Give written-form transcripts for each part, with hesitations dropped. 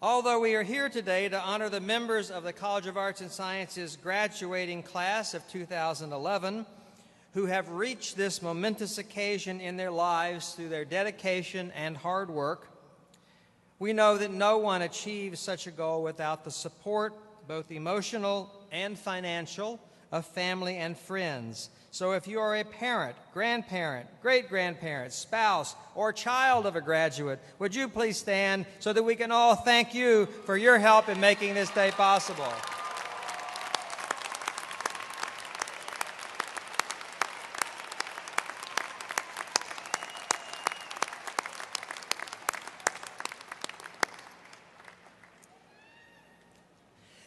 Although we are here today to honor the members of the College of Arts and Sciences graduating class of 2011 who have reached this momentous occasion in their lives through their dedication and hard work, we know that no one achieves such a goal without the support, both emotional and financial, of family and friends. So if you are a parent, grandparent, great-grandparent, spouse, or child of a graduate, would you please stand so that we can all thank you for your help in making this day possible.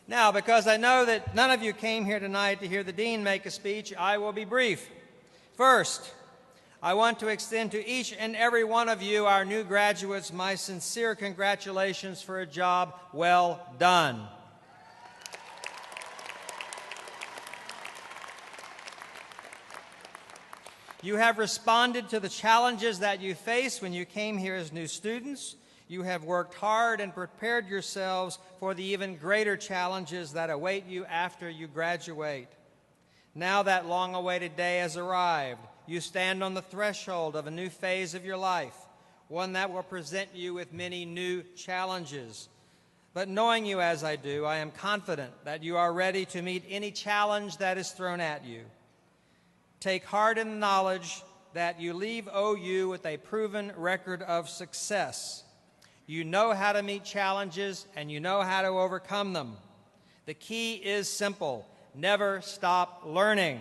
Now, because I know that none of you came here tonight to hear the Dean make a speech, I will be brief. First, I want to extend to each and every one of you, our new graduates, my sincere congratulations for a job well done. You have responded to the challenges that you faced when you came here as new students. You have worked hard and prepared yourselves for the even greater challenges that await you after you graduate. Now that long-awaited day has arrived. You stand on the threshold of a new phase of your life, one that will present you with many new challenges. But knowing you as I do, I am confident that you are ready to meet any challenge that is thrown at you. Take heart in the knowledge that you leave OU with a proven record of success. You know how to meet challenges, and you know how to overcome them. The key is simple: never stop learning.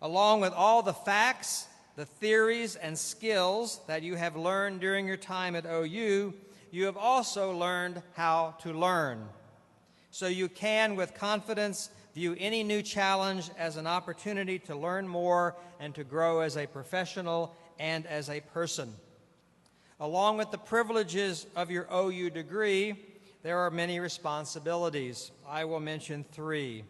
Along with all the facts, the theories, and skills that you have learned during your time at OU, you have also learned how to learn. So you can, with confidence, view any new challenge as an opportunity to learn more and to grow as a professional and as a person. Along with the privileges of your OU degree, there are many responsibilities. I will mention three.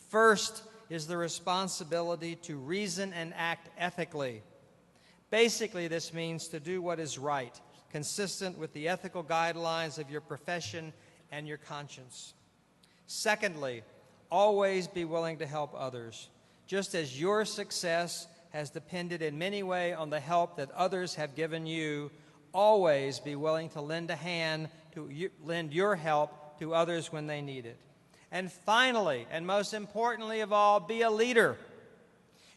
First is the responsibility to reason and act ethically. Basically, this means to do what is right, consistent with the ethical guidelines of your profession and your conscience. Secondly, always be willing to help others. Just as your success has depended in many ways on the help that others have given you, always be willing to lend a hand, lend your help to others when they need it. And finally, and most importantly of all, be a leader.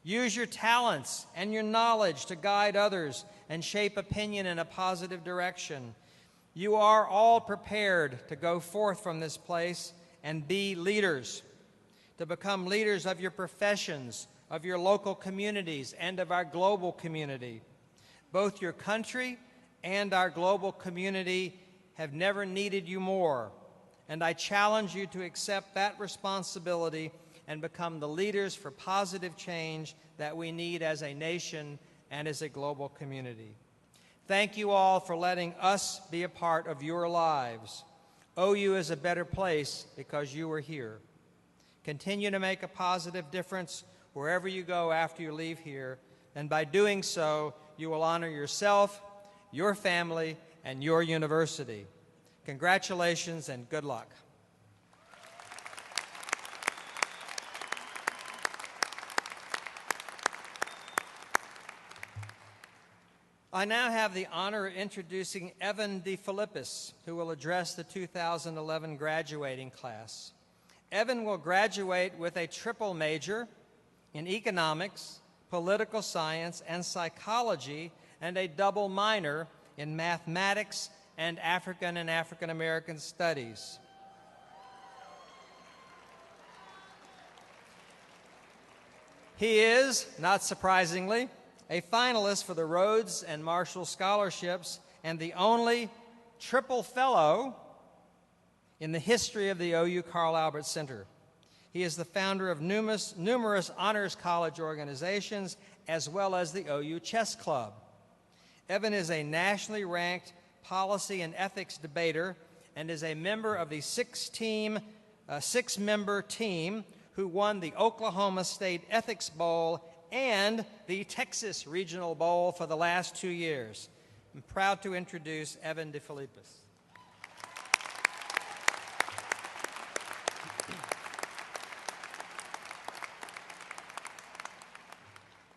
Use your talents and your knowledge to guide others and shape opinion in a positive direction. You are all prepared to go forth from this place and be leaders, to become leaders of your professions, of your local communities, and of our global community. Both your country and our global community have never needed you more, and I challenge you to accept that responsibility and become the leaders for positive change that we need as a nation and as a global community. Thank you all for letting us be a part of your lives. OU is a better place because you are here. Continue to make a positive difference wherever you go after you leave here, and by doing so, you will honor yourself, your family, and your university. Congratulations and good luck. I now have the honor of introducing Evan DeFilippis, who will address the 2011 graduating class. Evan will graduate with a triple major in economics, political science, and psychology, and a double minor in mathematics and African American studies. He is, not surprisingly, a finalist for the Rhodes and Marshall Scholarships and the only triple fellow in the history of the OU Carl Albert Center. He is the founder of numerous honors college organizations as well as the OU Chess Club. Evan is a nationally ranked policy and ethics debater and is a member of the six-member team who won the Oklahoma State Ethics Bowl and the Texas Regional Bowl for the last 2 years. I'm proud to introduce Evan DeFilippis.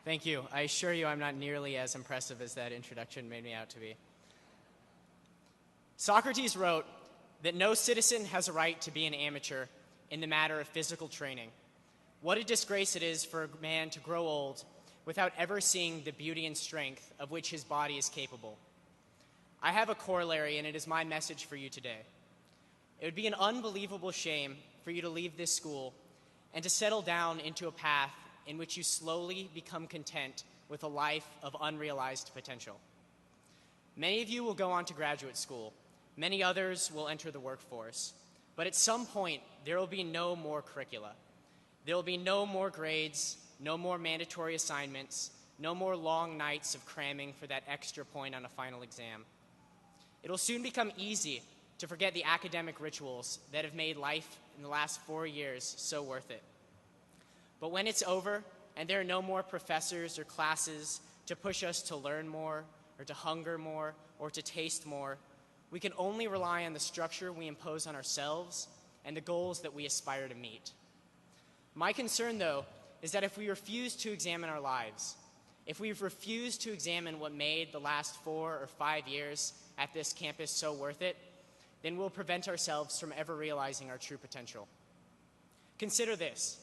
Thank you. I assure you I'm not nearly as impressive as that introduction made me out to be. Socrates wrote that no citizen has a right to be an amateur in the matter of physical training. What a disgrace it is for a man to grow old without ever seeing the beauty and strength of which his body is capable. I have a corollary, and it is my message for you today. It would be an unbelievable shame for you to leave this school and to settle down into a path in which you slowly become content with a life of unrealized potential. Many of you will go on to graduate school. Many others will enter the workforce. But at some point, there will be no more curricula. There will be no more grades, no more mandatory assignments, no more long nights of cramming for that extra point on a final exam. It will soon become easy to forget the academic rituals that have made life in the last 4 years so worth it. But when it's over and there are no more professors or classes to push us to learn more or to hunger more or to taste more, we can only rely on the structure we impose on ourselves and the goals that we aspire to meet. My concern, though, is that if we refuse to examine our lives, if we refuse to examine what made the last 4 or 5 years at this campus so worth it, then we'll prevent ourselves from ever realizing our true potential. Consider this.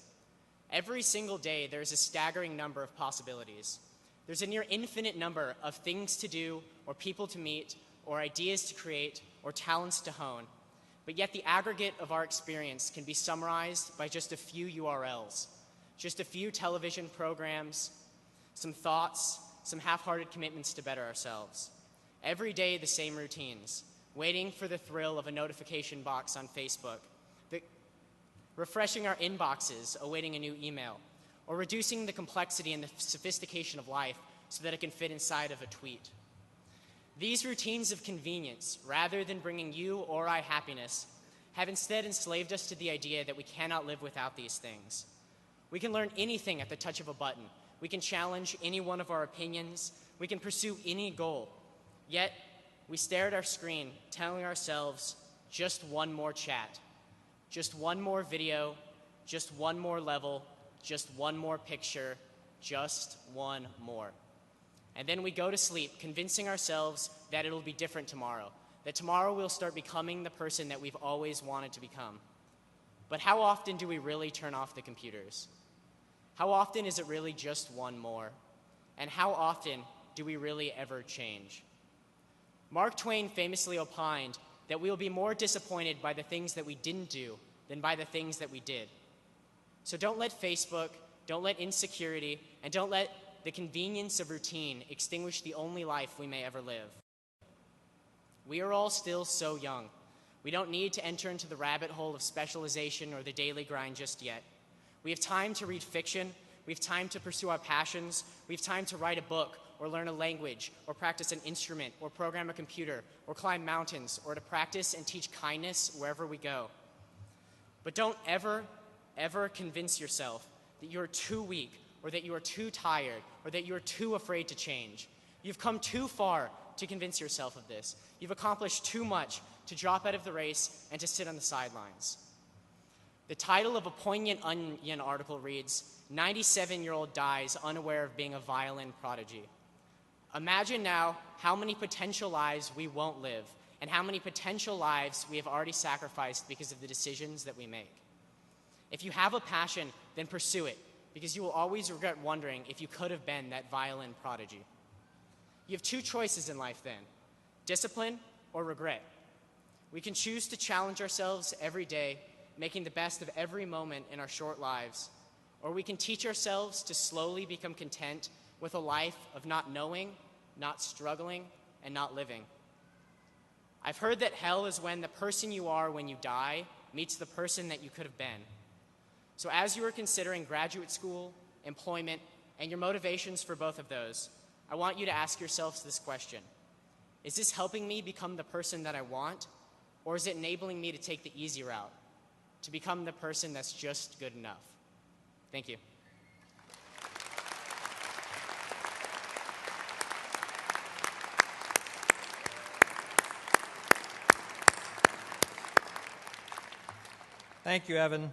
Every single day, there's a staggering number of possibilities. There's a near infinite number of things to do, or people to meet, or ideas to create, or talents to hone. But yet the aggregate of our experience can be summarized by just a few URLs, just a few television programs, some thoughts, some half-hearted commitments to better ourselves. Every day, the same routines, waiting for the thrill of a notification box on Facebook, refreshing our inboxes, awaiting a new email, or reducing the complexity and the sophistication of life so that it can fit inside of a tweet. These routines of convenience, rather than bringing you or I happiness, have instead enslaved us to the idea that we cannot live without these things. We can learn anything at the touch of a button. We can challenge any one of our opinions. We can pursue any goal. Yet, we stare at our screen, telling ourselves, just one more chat, just one more video, just one more level, just one more picture, just one more. And then we go to sleep, convincing ourselves that it'll be different tomorrow, that tomorrow we'll start becoming the person that we've always wanted to become. But how often do we really turn off the computers? How often is it really just one more? And how often do we really ever change? Mark Twain famously opined that we will be more disappointed by the things that we didn't do than by the things that we did. So don't let Facebook, don't let insecurity, and don't let the convenience of routine extinguish the only life we may ever live. We are all still so young. We don't need to enter into the rabbit hole of specialization or the daily grind just yet. We have time to read fiction. We have time to pursue our passions. We have time to write a book or learn a language or practice an instrument or program a computer or climb mountains or to practice and teach kindness wherever we go. But don't ever convince yourself that you're too weak or that you are too tired or that you are too afraid to change. You've come too far to convince yourself of this. You've accomplished too much to drop out of the race and to sit on the sidelines. The title of a poignant Onion article reads, 97-year-old dies unaware of being a violin prodigy. Imagine now how many potential lives we won't live and how many potential lives we have already sacrificed because of the decisions that we make. If you have a passion, then pursue it, because you will always regret wondering if you could have been that violin prodigy. You have two choices in life then, discipline or regret. We can choose to challenge ourselves every day, making the best of every moment in our short lives, or we can teach ourselves to slowly become content with a life of not knowing, not struggling, and not living. I've heard that hell is when the person you are when you die meets the person that you could have been. So as you are considering graduate school, employment, and your motivations for both of those, I want you to ask yourselves this question. Is this helping me become the person that I want, or is it enabling me to take the easy route, to become the person that's just good enough? Thank you. Thank you, Evan.